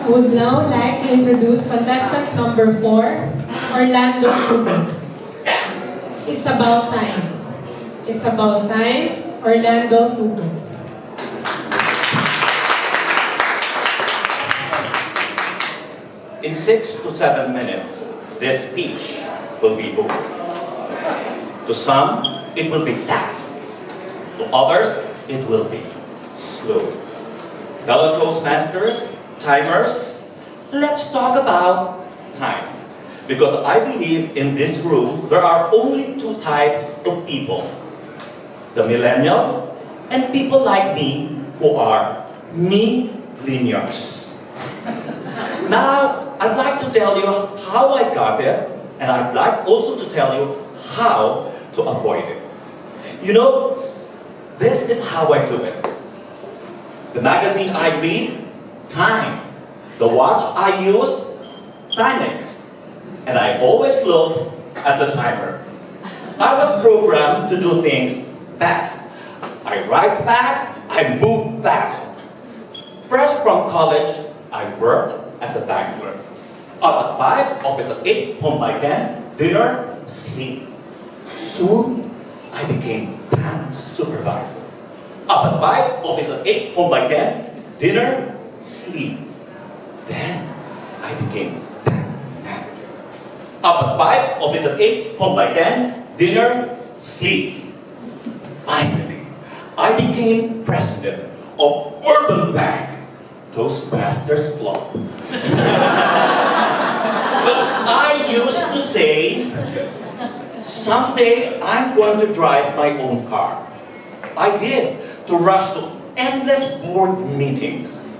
would now like to introduce contestant number 4, Orlando Tubo. It's about time. It's about time, Orlando Tubo. In 6 to 7 minutes, this speech will be over. To some, it will be fast. To others, it will be slow. Fellow Toastmasters, timers, let's talk about time. Because I believe in this room, there are only 2 types of people. The millennials and people like me who are me-linears. Now, I'd like to tell you how I got it, and I'd like also to tell you how to avoid it. You know, this is how I do it. The magazine I read, Time. The watch I use, Timex. And I always look at the timer. I was programmed to do things fast. I write fast, I move fast. Fresh from college, I worked as a banker. Up at 5, office at 8, home by 10, dinner, sleep. Soon, I became bank supervisor. Up at 5, office at 8, home by 10, dinner, sleep. Then, I became bank manager. Up at 5, office at 8, home by 10, dinner, sleep. Finally, I became president of Urban Bank, Toastmasters Club. But I used to say, someday I'm going to drive my own car. I did, to rush to endless board meetings.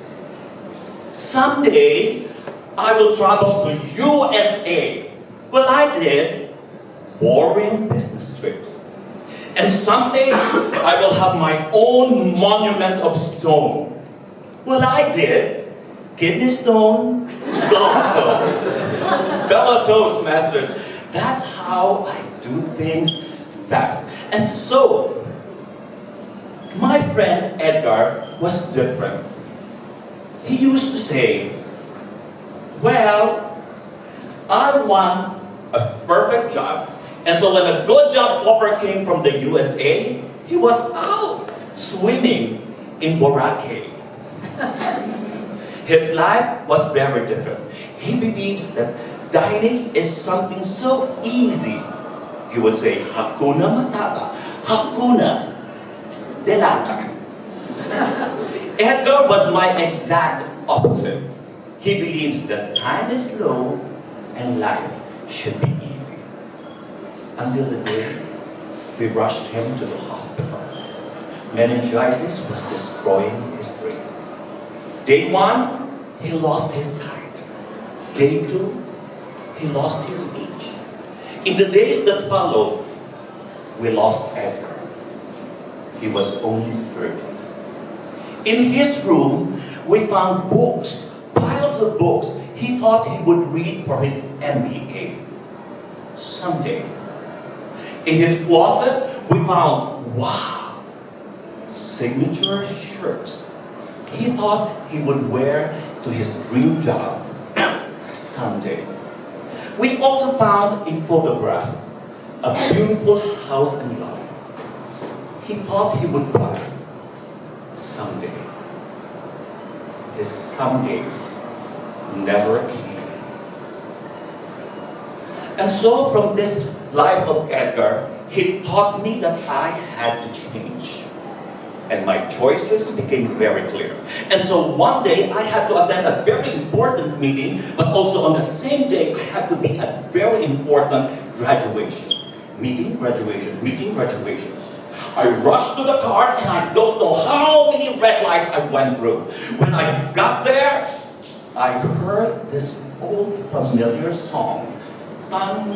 Someday, I will travel to USA. Well, I did, boring business trips. And someday, I will have my own monument of stone. Well, I did, kidney stone, gallstones. Fellow Toastmasters, that's how I do things fast. And so, my friend Edgar was different. He used to say, well, I want a perfect job. And so when a good job offer came from the USA, he was out swimming in Boracay. His life was very different. He believes that dining is something so easy. He would say, Hakuna Matata, Hakuna Delata. Edgar was my exact opposite. He believes that time is slow and life should be easy. Until the day we rushed him to the hospital. Meningitis was destroying his brain. Day 1, he lost his sight. Day 2, he lost his speech. In the days that followed, we lost Edgar. He was only 30. In his room, we found books, piles of books he thought he would read for his MBA. Someday. In his closet, we found, wow, signature shirts he thought he would wear to his dream job someday. We also found a photograph, a beautiful house and lot. He thought he would buy someday. His somedays never came. And so from this life of Edgar, he taught me that I had to change. And my choices became very clear. And so one day, I had to attend a very important meeting, but also on the same day, I had to be at very important graduation. Meeting, graduation, meeting, graduation. I rushed to the car, and I don't know how many red lights I went through. When I got there, I heard this old familiar song. Tan,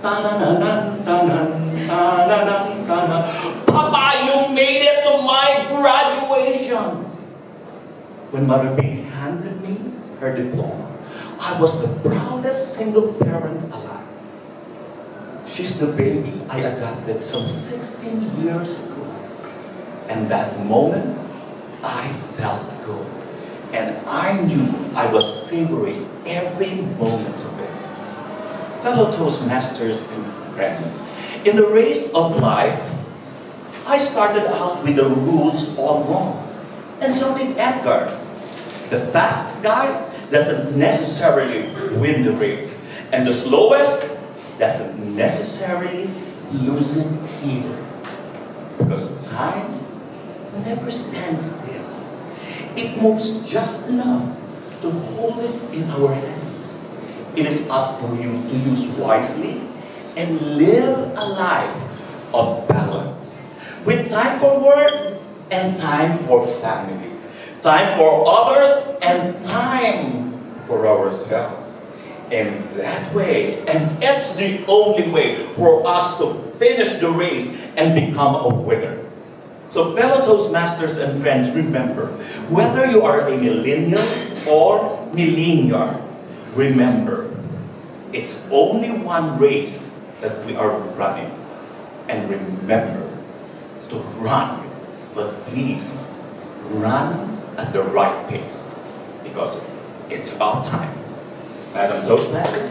ta-na-na-nan, ta-nan, ta-na-nan, ta-nan. Papa, you made it to my graduation! When Mother Big handed me her diploma, I was the proudest single parent alive. She's the baby I adopted some 16 years ago. And that moment, I felt good. and I knew I was savoring every moment of it. Fellow Toastmasters and friends, in the race of life, I started out with the rules all wrong, and so did Edgar. The fastest guy doesn't necessarily win the race, and the slowest doesn't necessarily lose it either. Because time never stands still. It moves just enough to hold it in our hands. It is us for you to use wisely and live a life of balance, with time for work and time for family, time for others and time for ourselves. And that way, and it's the only way for us to finish the race and become a winner. So fellow Toastmasters and friends, remember, whether you are a millennial or millennial, remember, it's only one race that we are running. And remember to run, but please run at the right pace, because it's about time. Madam Toastmaster.